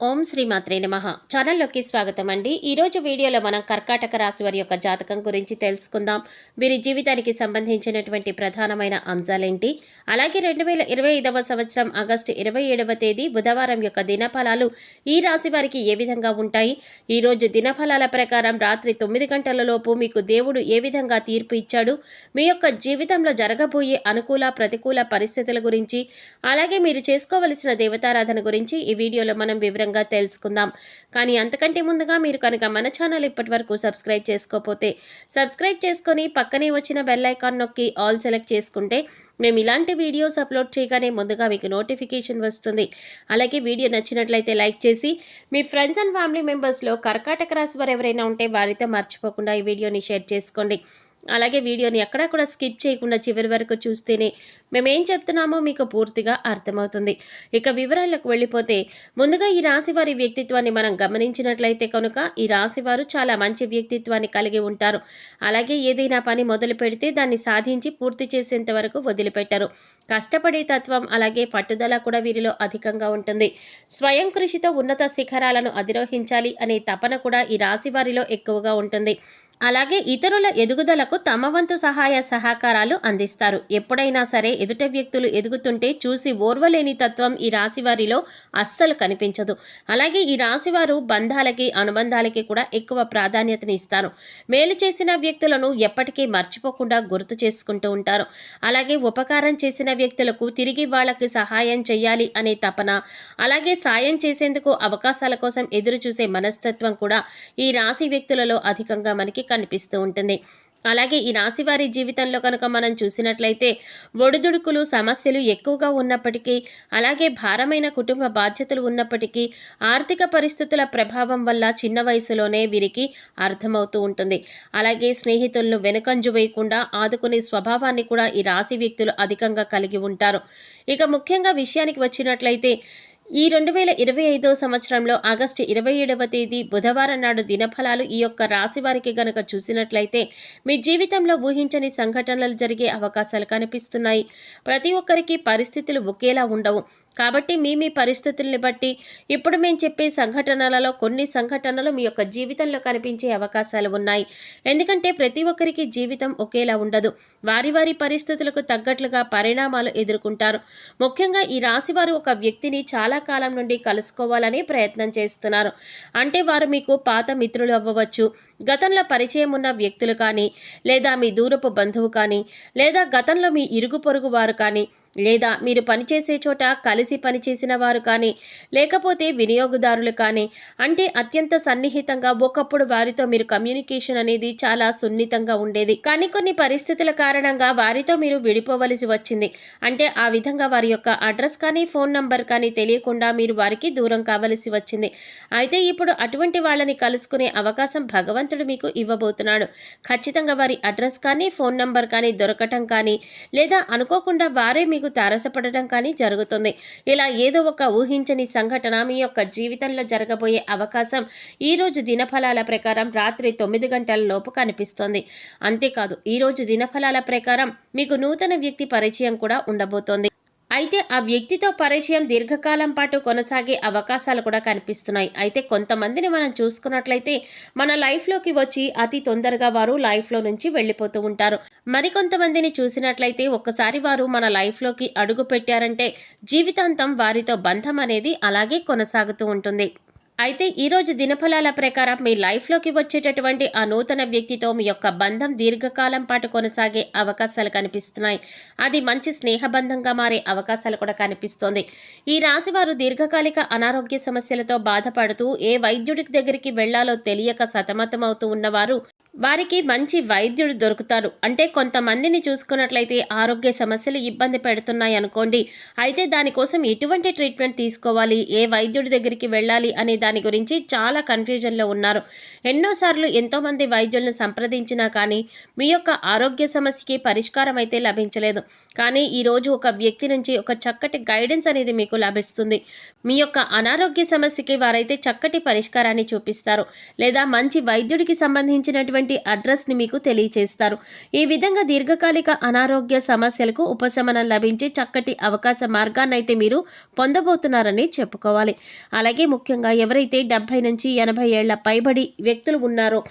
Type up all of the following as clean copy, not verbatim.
ఓం శ్రీమాత్రే నమః. ఛానల్లోకి స్వాగతం అండి. ఈరోజు వీడియోలో మనం కర్కాటక రాశి వారి యొక్క జాతకం గురించి తెలుసుకుందాం. వీరి జీవితానికి సంబంధించినటువంటి ప్రధానమైన అంశాలేంటి, అలాగే 2025వ సంవత్సరం ఆగస్టు 27వ తేదీ బుధవారం యొక్క దినఫలాలు ఈ రాశి వారికి ఏ విధంగా ఉంటాయి, ఈరోజు దినఫలాల ప్రకారం రాత్రి 9 గంటల లోపు మీకు దేవుడు ఏ విధంగా తీర్పు ఇచ్చాడు, మీ యొక్క జీవితంలో జరగబోయే అనుకూల ప్రతికూల పరిస్థితుల గురించి, అలాగే మీరు చేసుకోవలసిన దేవతారాధన గురించి ఈ వీడియోలో మనం వివరంగా తెలుసుకుందాం. కానీ అంతకంటే ముందుగా మీరు కనుక మన ఛానల్ ఇప్పటివరకు సబ్స్క్రైబ్ చేసుకోకపోతే సబ్స్క్రైబ్ చేసుకొని పక్కనే వచ్చిన బెల్ ఐకాన్ నొక్కి ఆల్ సెలెక్ట్ చేసుకుంటే మేము ఇలాంటి వీడియోస్ అప్లోడ్ చేయగానే ముందుగా మీకు నోటిఫికేషన్ వస్తుంది. అలాగే వీడియో నచ్చినట్లయితే లైక్ చేసి మీ ఫ్రెండ్స్ అండ్ ఫ్యామిలీ మెంబర్స్లో కర్కాటక రాశి వారు ఎవరైనా ఉంటే వారితో మర్చిపోకుండా ఈ వీడియోని షేర్ చేసుకోండి. అలాగే వీడియోని ఎక్కడా కూడా స్కిప్ చేయకుండా చివరి వరకు చూస్తేనే మేమేం చెప్తున్నామో మీకు పూర్తిగా అర్థమవుతుంది. ఇక వివరాలకు వెళ్ళిపోతే ముందుగా ఈ రాశి వారి వ్యక్తిత్వాన్ని మనం గమనించినట్లయితే కనుక ఈ రాశి వారు చాలా మంచి వ్యక్తిత్వాన్ని కలిగి ఉంటారు. అలాగే ఏదైనా పని మొదలు పెడితే దాన్ని సాధించి పూర్తి చేసేంత వరకు వదిలిపెట్టరు. కష్టపడే తత్వం అలాగే పట్టుదల కూడా వీరిలో అధికంగా ఉంటుంది. స్వయం కృషితో ఉన్నత శిఖరాలను అధిరోహించాలి అనే తపన కూడా ఈ రాశి వారిలో ఎక్కువగా ఉంటుంది. అలాగే ఇతరుల ఎదుగుదలకు తమ వంతు సహాయ సహకారాలు అందిస్తారు. ఎప్పుడైనా సరే ఎదుట వ్యక్తులు ఎదుగుతుంటే చూసి ఓర్వలేని తత్వం ఈ రాశి వారిలో అస్సలు కనిపించదు. అలాగే ఈ రాశివారు బంధాలకి అనుబంధాలకి కూడా ఎక్కువ ప్రాధాన్యతని ఇస్తారు. మేలు చేసిన వ్యక్తులను ఎప్పటికీ మర్చిపోకుండా గుర్తు చేసుకుంటూ ఉంటారు. అలాగే ఉపకారం చేసిన వ్యక్తులకు తిరిగి వాళ్ళకి సహాయం చేయాలి అనే తపన, అలాగే సాయం చేసేందుకు అవకాశాల కోసం ఎదురు చూసే మనస్తత్వం కూడా ఈ రాశి వ్యక్తులలో అధికంగా మనకి కనిపిస్తూ ఉంటుంది. అలాగే ఈ రాశి వారి జీవితంలో కనుక మనం చూసినట్లయితే ఒడిదుడుకులు సమస్యలు ఎక్కువగా ఉన్నప్పటికీ, అలాగే భారమైన కుటుంబ బాధ్యతలు ఉన్నప్పటికీ, ఆర్థిక పరిస్థితుల ప్రభావం వల్ల చిన్న వయసులోనే వీరికి అర్థమవుతూ ఉంటుంది. అలాగే స్నేహితులను వెనుకంజు వేయకుండా ఆదుకునే స్వభావాన్ని కూడా ఈ రాశి వ్యక్తులు అధికంగా కలిగి ఉంటారు. ఇక ముఖ్యంగా విషయానికి వచ్చినట్లయితే ఈ 2025 సంవత్సరంలో ఆగస్టు 27వ తేదీ బుధవారం నాడు దినఫలాలు ఈ యొక్క రాశి వారికి గనక చూసినట్లయితే మీ జీవితంలో ఊహించని సంఘటనలు జరిగే అవకాశాలు కనిపిస్తున్నాయి. ప్రతి ఒక్కరికి పరిస్థితులు ఒకేలా ఉండవు. కాబట్టి మీ పరిస్థితుల్ని బట్టి ఇప్పుడు మేము చెప్పే సంఘటనలలో కొన్ని సంఘటనలు మీ యొక్క జీవితంలో కనిపించే అవకాశాలు ఉన్నాయి. ఎందుకంటే ప్రతి ఒక్కరికి జీవితం ఒకేలా ఉండదు. వారి వారి పరిస్థితులకు తగ్గట్లుగా పరిణామాలు ఎదుర్కొంటారు. ముఖ్యంగా ఈ రాశివారు ఒక వ్యక్తిని చాలా కాలం నుండి కలుసుకోవాలని ప్రయత్నం చేస్తున్నారు. అంటే వారు మీకు పాత మిత్రులు అవ్వవచ్చు, గతంలో పరిచయం ఉన్న వ్యక్తులు కానీ, లేదా మీ దూరపు బంధువు కానీ, లేదా గతంలో మీ ఇరుగు పొరుగు వారు కానీ, లేదా మీరు పనిచేసే చోట కలిసి పనిచేసిన వారు కానీ, లేకపోతే వినియోగదారులు కానీ, అంటే అత్యంత సన్నిహితంగా ఒకప్పుడు వారితో మీరు కమ్యూనికేషన్ అనేది చాలా సున్నితంగా ఉండేది. కానీ కొన్ని పరిస్థితుల కారణంగా వారితో మీరు విడిపోవలసి వచ్చింది. అంటే ఆ విధంగా వారి యొక్క అడ్రస్ కానీ ఫోన్ నంబర్ కానీ తెలియకుండా మీరు వారికి దూరం కావలసి వచ్చింది. అయితే ఇప్పుడు అటువంటి వాళ్ళని కలుసుకునే అవకాశం భగవంతుడు మీకు ఇవ్వబోతున్నాడు. ఖచ్చితంగా వారి అడ్రస్ కానీ ఫోన్ నంబర్ కానీ దొరకటం కానీ, లేదా అనుకోకుండా వారే మీకు తారసపడటం కానీ జరుగుతుంది. ఇలా ఏదో ఒక ఊహించని సంఘటన మీ యొక్క జీవితంలో జరగబోయే అవకాశం ఈరోజు దినఫలాల ప్రకారం రాత్రి 9 గంటల లోపు కనిపిస్తోంది. అంతేకాదు ఈరోజు దినఫలాల ప్రకారం మీకు నూతన వ్యక్తి పరిచయం కూడా ఉండబోతోంది. అయితే ఆ వ్యక్తితో పరిచయం దీర్ఘకాలం పాటు కొనసాగే అవకాశాలు కూడా కనిపిస్తున్నాయి. అయితే కొంతమందిని మనం చూసుకున్నట్లయితే మన లైఫ్లోకి వచ్చి అతి తొందరగా వారు లైఫ్లో నుంచి వెళ్ళిపోతూ ఉంటారు. మరికొంతమందిని చూసినట్లయితే ఒక్కసారి వారు మన లైఫ్లోకి అడుగు పెట్టారంటే జీవితాంతం వారితో బంధం అనేది అలాగే కొనసాగుతూ ఉంటుంది. అయితే ఈరోజు దినఫలాల ప్రకారం మీ లైఫ్లోకి వచ్చేటటువంటి ఆ నూతన వ్యక్తితో మీ యొక్క బంధం దీర్ఘకాలం పాటు కొనసాగే అవకాశాలు కనిపిస్తున్నాయి. అది మంచి స్నేహబంధంగా మారే అవకాశాలు కూడా కనిపిస్తోంది. ఈ రాశి వారు దీర్ఘకాలిక అనారోగ్య సమస్యలతో బాధపడుతూ ఏ వైద్యుడి దగ్గరికి వెళ్లాలో తెలియక సతమతమవుతూ ఉన్నవారు వారికి మంచి వైద్యుడు దొరుకుతాడు. అంటే కొంతమందిని చూసుకున్నట్లయితే ఆరోగ్య సమస్యలు ఇబ్బంది పెడుతున్నాయి అనుకోండి. అయితే దానికోసం ఎటువంటి ట్రీట్మెంట్ తీసుకోవాలి, ఏ వైద్యుడి దగ్గరికి వెళ్ళాలి అనే దాని గురించి చాలా కన్ఫ్యూజన్లో ఉన్నారు. ఎన్నోసార్లు ఎంతోమంది వైద్యులను సంప్రదించినా కానీ మీ యొక్క ఆరోగ్య సమస్యకి పరిష్కారం అయితే లభించలేదు. కానీ ఈరోజు ఒక వ్యక్తి నుంచి ఒక చక్కటి గైడెన్స్ అనేది మీకు లభిస్తుంది. మీ యొక్క అనారోగ్య సమస్యకి వారైతే చక్కటి పరిష్కారాన్ని చూపిస్తారు. లేదా మంచి వైద్యుడికి సంబంధించినటువంటి ఉన్నటువంటి అడ్రస్ని మీకు తెలియచేస్తారు. ఈ విధంగా దీర్ఘకాలిక అనారోగ్య సమస్యలకు ఉపశమనం లభించే చక్కటి అవకాశ మార్గాన్నైతే మీరు పొందబోతున్నారని చెప్పుకోవాలి. అలాగే ముఖ్యంగా ఎవరైతే 70 నుంచి 80 ఏళ్ల పైబడి వ్యక్తులు ఉన్నారో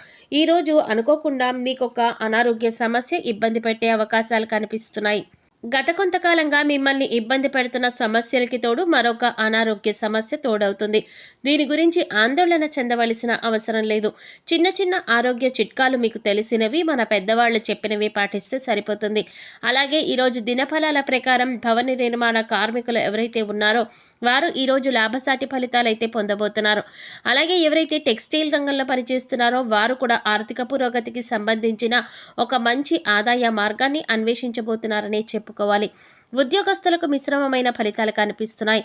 ఈరోజు అనుకోకుండా మీకు ఒక అనారోగ్య సమస్య ఇబ్బంది పెట్టే అవకాశాలు కనిపిస్తున్నాయి. గత కొంతకాలంగా మిమ్మల్ని ఇబ్బంది పెడుతున్న సమస్యలకి తోడు మరొక అనారోగ్య సమస్య తోడవుతుంది. దీని గురించి ఆందోళన చెందవలసిన అవసరం లేదు. చిన్న చిన్న ఆరోగ్య చిట్కాలు మీకు తెలిసినవి, మన పెద్దవాళ్ళు చెప్పినవి పాటిస్తే సరిపోతుంది. అలాగే ఈరోజు దినఫలాల ప్రకారం భవన నిర్మాణ కార్మికులు ఎవరైతే ఉన్నారో వారు ఈరోజు లాభసాటి ఫలితాలు అయితే పొందబోతున్నారు. అలాగే ఎవరైతే టెక్స్టైల్ రంగంలో పనిచేస్తున్నారో వారు కూడా ఆర్థిక పురోగతికి సంబంధించిన ఒక మంచి ఆదాయ మార్గాన్ని అన్వేషించబోతున్నారని చెప్పుకోవాలి. ఉద్యోగస్తులకు మిశ్రమమైన ఫలితాలు కనిపిస్తున్నాయి.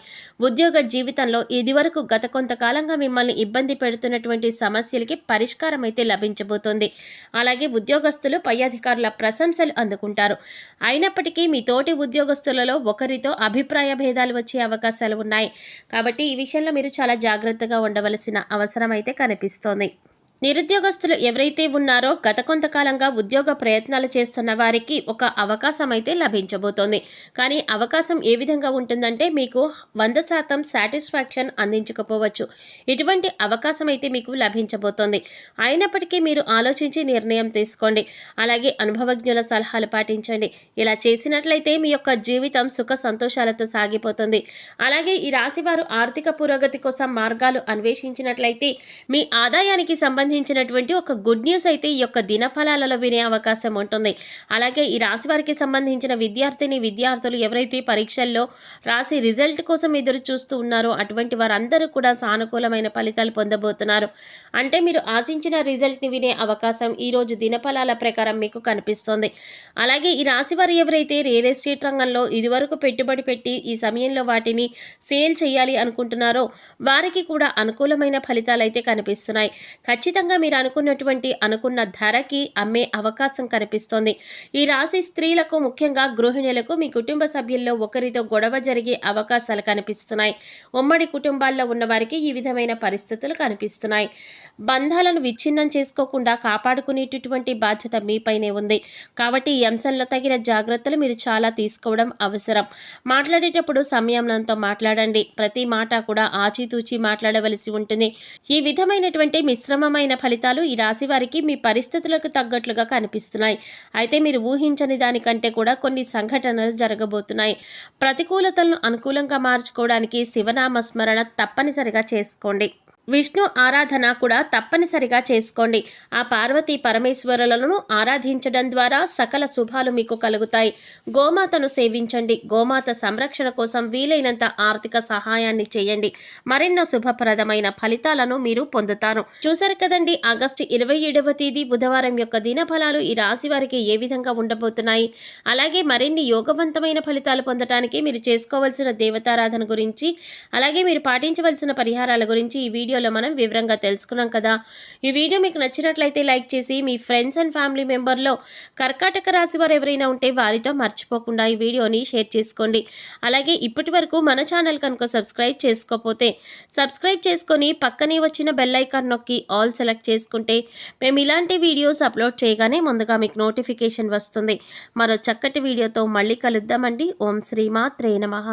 ఉద్యోగ జీవితంలో ఇదివరకు గత కొంతకాలంగా మిమ్మల్ని ఇబ్బంది పెడుతున్నటువంటి సమస్యలకి పరిష్కారం అయితే లభించబోతోంది. అలాగే ఉద్యోగస్తులు పై అధికారుల ప్రశంసలు అందుకుంటారు. అయినప్పటికీ మీ తోటి ఉద్యోగస్తులలో ఒకరితో అభిప్రాయ భేదాలు వచ్చే అవకాశాలు ఉన్నాయి. కాబట్టి ఈ విషయంలో మీరు చాలా జాగ్రత్తగా ఉండవలసిన అవసరం అయితే కనిపిస్తోంది. నిరుద్యోగస్తులు ఎవరైతే ఉన్నారో గత కొంతకాలంగా ఉద్యోగ ప్రయత్నాలు చేస్తున్న వారికి ఒక అవకాశం అయితే లభించబోతోంది. కానీ అవకాశం ఏ విధంగా ఉంటుందంటే మీకు 100% సాటిస్ఫాక్షన్ అందించకపోవచ్చు. ఇటువంటి అవకాశం అయితే మీకు లభించబోతోంది. అయినప్పటికీ మీరు ఆలోచించి నిర్ణయం తీసుకోండి. అలాగే అనుభవజ్ఞుల సలహాలు పాటించండి. ఇలా చేసినట్లయితే మీ యొక్క జీవితం సుఖ సంతోషాలతో సాగిపోతుంది. అలాగే ఈ రాశి వారు ఆర్థిక పురోగతి కోసం మార్గాలు అన్వేషించినట్లయితే మీ ఆదాయానికి సంబంధించినటువంటి ఒక గుడ్ న్యూస్ అయితే ఈ యొక్క దినఫలాలలో వినే అవకాశం ఉంటుంది. అలాగే ఈ రాశి వారికి సంబంధించిన విద్యార్థులు ఎవరైతే పరీక్షల్లో రాసి రిజల్ట్ కోసం ఎదురు చూస్తూ ఉన్నారో అటువంటి వారందరూ కూడా సానుకూలమైన ఫలితాలు పొందబోతున్నారు. అంటే మీరు ఆశించిన రిజల్ట్ని వినే అవకాశం ఈరోజు దినఫలాల ప్రకారం మీకు కనిపిస్తోంది. అలాగే ఈ రాశి వారు ఎవరైతే రియల్ ఎస్టేట్ రంగంలో ఇదివరకు పెట్టుబడి పెట్టి ఈ సమయంలో వాటిని సేల్ చేయాలి అనుకుంటున్నారో వారికి కూడా అనుకూలమైన ఫలితాలు అయితే కనిపిస్తున్నాయి. ఖచ్చితంగా మీరు అనుకున్న ధరకి అమ్మే అవకాశం కనిపిస్తోంది. ఈ రాశి స్త్రీలకు ముఖ్యంగా గృహిణులకు మీ కుటుంబ సభ్యుల్లో ఒకరితో గొడవ జరిగే అవకాశాలు కనిపిస్తున్నాయి. ఉమ్మడి కుటుంబాల్లో ఉన్న వారికి ఈ విధమైన పరిస్థితులు కనిపిస్తున్నాయి. బంధాలను విచ్ఛిన్నం చేసుకోకుండా కాపాడుకునేటటువంటి బాధ్యత మీపైనే ఉంది. కాబట్టి ఈ అంశంలో తగిన జాగ్రత్తలు మీరు చాలా తీసుకోవడం అవసరం. మాట్లాడేటప్పుడు సంయమనంతో మాట్లాడండి. ప్రతి మాట కూడా ఆచితూచి మాట్లాడవలసి ఉంటుంది. ఈ విధమైనటువంటి మిశ్రమమైన ఫలితాలు ఈ రాశి వారికి మీ పరిస్థితులకు తగ్గట్లుగా కనిపిస్తున్నాయి. అయితే మీరు ఊహించని దానికంటే కూడా కొన్ని సంఘటనలు జరగబోతున్నాయి. ప్రతికూలతలను అనుకూలంగా మార్చుకోవడానికి శివనామ స్మరణ తప్పనిసరిగా చేసుకోండి. విష్ణు ఆరాధన కూడా తప్పనిసరిగా చేసుకోండి. ఆ పార్వతీ పరమేశ్వరులను ఆరాధించడం ద్వారా సకల శుభాలు మీకు కలుగుతాయి. గోమాతను సేవించండి. గోమాత సంరక్షణ కోసం వీలైనంత ఆర్థిక సహాయాన్ని చేయండి. మరెన్నో శుభప్రదమైన ఫలితాలను మీరు పొందుతారు. చూశారు కదండి, ఆగస్టు 27వ తేదీ బుధవారం యొక్క దినఫలాలు ఈ రాశి వారికి ఏ విధంగా ఉండబోతున్నాయి. అలాగే మరిన్ని యోగవంతమైన ఫలితాలు పొందడానికి మీరు చేసుకోవాల్సిన దేవతారాధన గురించి, అలాగే మీరు పాటించవలసిన పరిహారాల గురించి ఈ వీడియో మనం వివరంగా తెలుసుకున్నాం కదా. ఈ వీడియో మీకు నచ్చినట్లయితే లైక్ చేసి మీ ఫ్రెండ్స్ అండ్ ఫ్యామిలీ మెంబర్లో కర్కాటక రాశి వారు ఎవరైనా ఉంటే వారితో మర్చిపోకుండా ఈ వీడియోని షేర్ చేసుకోండి. అలాగే ఇప్పటి వరకు మన ఛానల్ కనుక సబ్స్క్రైబ్ చేసుకోకపోతే సబ్స్క్రైబ్ చేసుకొని పక్కనే వచ్చిన బెల్ ఐకాన్ నొక్కి ఆల్ సెలెక్ట్ చేసుకుంటే మేము ఇలాంటి వీడియోస్ అప్లోడ్ చేయగానే ముందుగా మీకు నోటిఫికేషన్ వస్తుంది. మరో చక్కటి వీడియోతో మళ్ళీ కలుద్దామండి. ఓం శ్రీమాత్రే నమః.